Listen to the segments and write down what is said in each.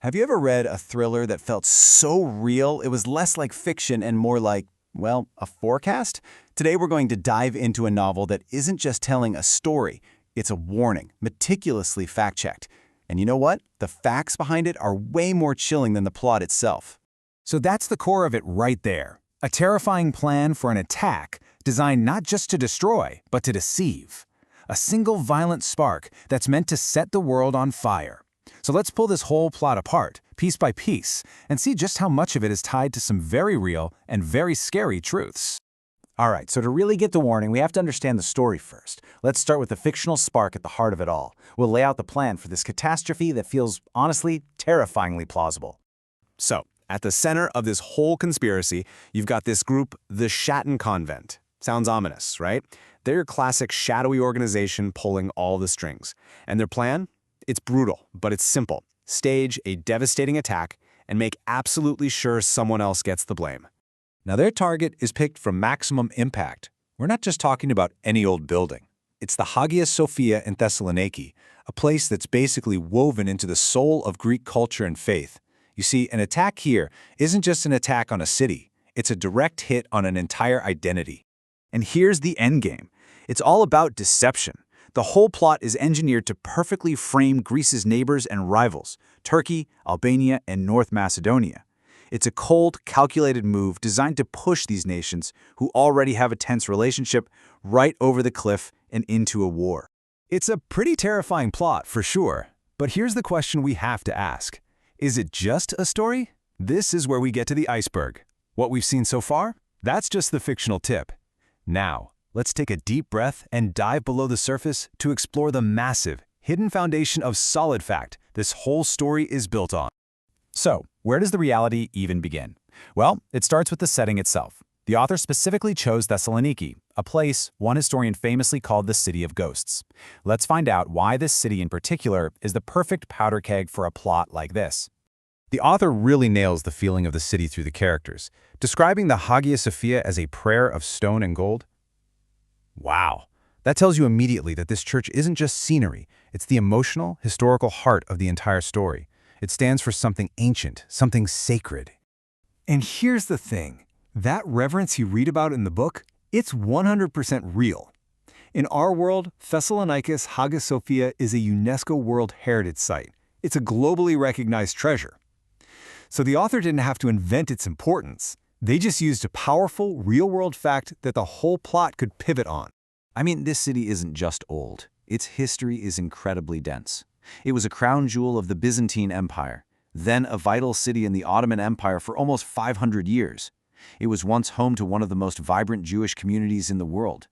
Have you ever read a thriller that felt so real it was less like fiction and more like, well, a forecast? Today we're going to dive into a novel that isn't just telling a story, it's a warning, meticulously fact-checked. And you know what? The facts behind it are way more chilling than the plot itself. So that's the core of it right there. A terrifying plan for an attack designed not just to destroy, but to deceive. A single violent spark that's meant to set the world on fire. So let's pull this whole plot apart, piece by piece, and see just how much of it is tied to some very real and very scary truths. All right, so to really get the warning, we have to understand the story first. Let's start with the fictional spark at the heart of it all. We'll lay out the plan for this catastrophe that feels, honestly, terrifyingly plausible. So, at the center of this whole conspiracy, you've got this group, the Shadow Convent. Sounds ominous, right? They're your classic shadowy organization pulling all the strings. And their plan? It's brutal, but it's simple. Stage a devastating attack and make absolutely sure someone else gets the blame. Now their target is picked from maximum impact. We're not just talking about any old building. It's the Hagia Sofia in Thessaloniki, a place that's basically woven into the soul of Greek culture and faith. You see, an attack here isn't just an attack on a city. It's a direct hit on an entire identity. And here's the endgame. It's all about deception. The whole plot is engineered to perfectly frame Greece's neighbors and rivals, Turkey, Albania, and North Macedonia. It's a cold, calculated move designed to push these nations, who already have a tense relationship, right over the cliff and into a war. It's a pretty terrifying plot, for sure. But here's the question we have to ask. Is it just a story? This is where we get to the iceberg. What we've seen so far? That's just the fictional tip. Now, let's take a deep breath and dive below the surface to explore the massive, hidden foundation of solid fact this whole story is built on. So, where does the reality even begin? Well, it starts with the setting itself. The author specifically chose Thessaloniki, a place one historian famously called the City of Ghosts. Let's find out why this city in particular is the perfect powder keg for a plot like this. The author really nails the feeling of the city through the characters, describing the Hagia Sophia as a prayer of stone and gold. Wow, that tells you immediately that this church isn't just scenery, it's the emotional, historical heart of the entire story. It stands for something ancient, something sacred. And here's the thing. That reverence you read about in the book, it's 100% real. In our world, Thessaloniki's Hagia Sophia is a UNESCO World Heritage Site. It's a globally recognized treasure. So the author didn't have to invent its importance. They just used a powerful, real-world fact that the whole plot could pivot on. I mean, this city isn't just old. Its history is incredibly dense. It was a crown jewel of the Byzantine Empire, then a vital city in the Ottoman Empire for almost 500 years. It was once home to one of the most vibrant Jewish communities in the world.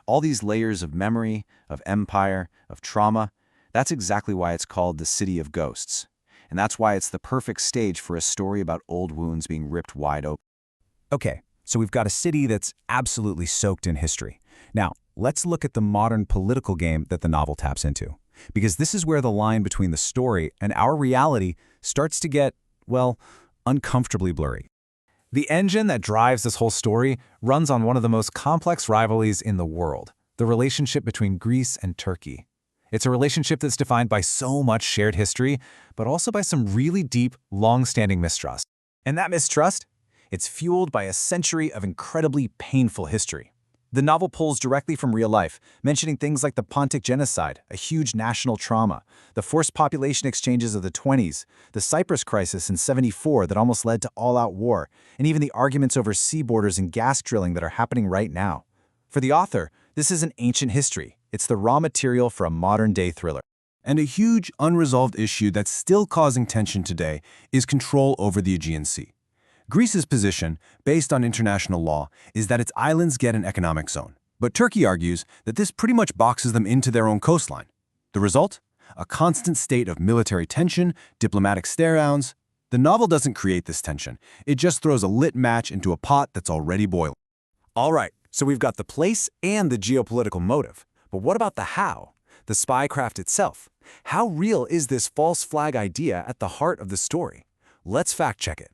All these layers of memory, of empire, of trauma, that's exactly why it's called the City of Ghosts. And that's why it's the perfect stage for a story about old wounds being ripped wide open. Okay, so we've got a city that's absolutely soaked in history. Now, let's look at the modern political game that the novel taps into. Because this is where the line between the story and our reality starts to get, well, uncomfortably blurry. The engine that drives this whole story runs on one of the most complex rivalries in the world, the relationship between Greece and Turkey. It's a relationship that's defined by so much shared history, but also by some really deep, long-standing mistrust. And that mistrust? It's fueled by a century of incredibly painful history. The novel pulls directly from real life, mentioning things like the Pontic genocide, a huge national trauma, the forced population exchanges of the 20s, the Cyprus crisis in '74 that almost led to all-out war, and even the arguments over sea borders and gas drilling that are happening right now. For the author, this is an ancient history. It's the raw material for a modern-day thriller. And a huge unresolved issue that's still causing tension today is control over the Aegean Sea. Greece's position, based on international law, is that its islands get an economic zone. But Turkey argues that this pretty much boxes them into their own coastline. The result? A constant state of military tension, diplomatic stare-downs. The novel doesn't create this tension. It just throws a lit match into a pot that's already boiling. All right, so we've got the place and the geopolitical motive. But what about the how? The spycraft itself. How real is this false flag idea at the heart of the story? Let's fact-check it.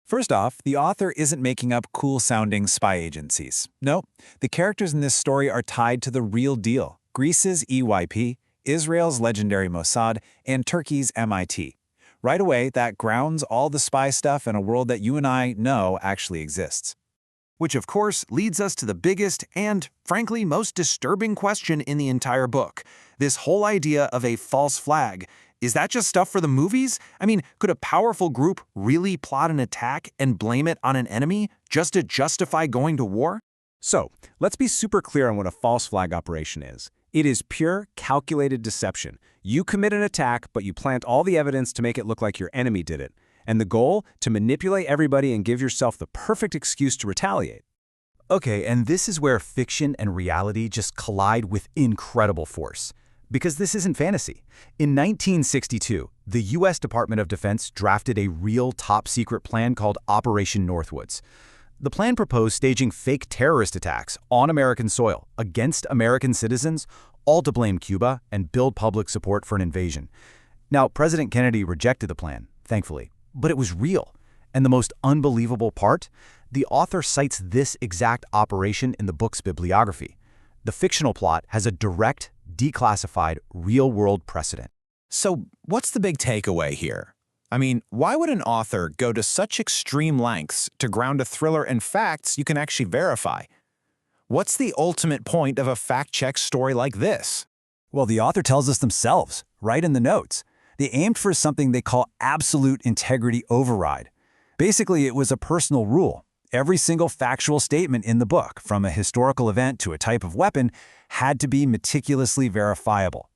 First off, the author isn't making up cool-sounding spy agencies. No, the characters in this story are tied to the real deal. Greece's EYP, Israel's legendary Mossad, and Turkey's MIT. Right away, that grounds all the spy stuff in a world that you and I know actually exists. Which, of course, leads us to the biggest and, frankly, most disturbing question in the entire book. This whole idea of a false flag. Is that just stuff for the movies? I mean, could a powerful group really plot an attack and blame it on an enemy just to justify going to war? So, let's be super clear on what a false flag operation is. It is pure, calculated deception. You commit an attack, but you plant all the evidence to make it look like your enemy did it. And the goal? To manipulate everybody and give yourself the perfect excuse to retaliate. Okay, and this is where fiction and reality just collide with incredible force. Because this isn't fantasy. In 1962, the U.S. Department of Defense drafted a real top-secret plan called Operation Northwoods. The plan proposed staging fake terrorist attacks on American soil against American citizens, all to blame Cuba and build public support for an invasion. Now, President Kennedy rejected the plan, thankfully, but it was real. And the most unbelievable part? The author cites this exact operation in the book's bibliography. The fictional plot has a direct, declassified, real-world precedent. So, what's the big takeaway here? I mean, why would an author go to such extreme lengths to ground a thriller in facts you can actually verify? What's the ultimate point of a fact-check story like this? Well, the author tells us themselves, right in the notes. They aimed for something they call absolute integrity override. Basically, it was a personal rule. Every single factual statement in the book, from a historical event to a type of weapon, had to be meticulously verifiable.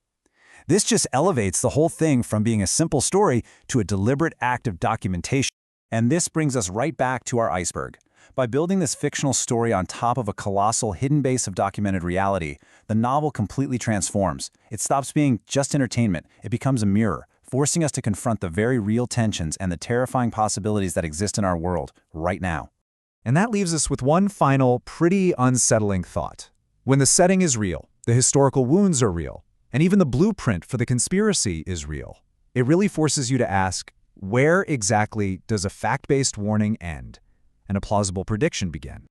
This just elevates the whole thing from being a simple story to a deliberate act of documentation. And this brings us right back to our iceberg. By building this fictional story on top of a colossal hidden base of documented reality, the novel completely transforms. It stops being just entertainment. It becomes a mirror, forcing us to confront the very real tensions and the terrifying possibilities that exist in our world right now. And that leaves us with one final, pretty unsettling thought. When the setting is real, the historical wounds are real, and even the blueprint for the conspiracy is real, it really forces you to ask, where exactly does a fact-based warning end and a plausible prediction begin?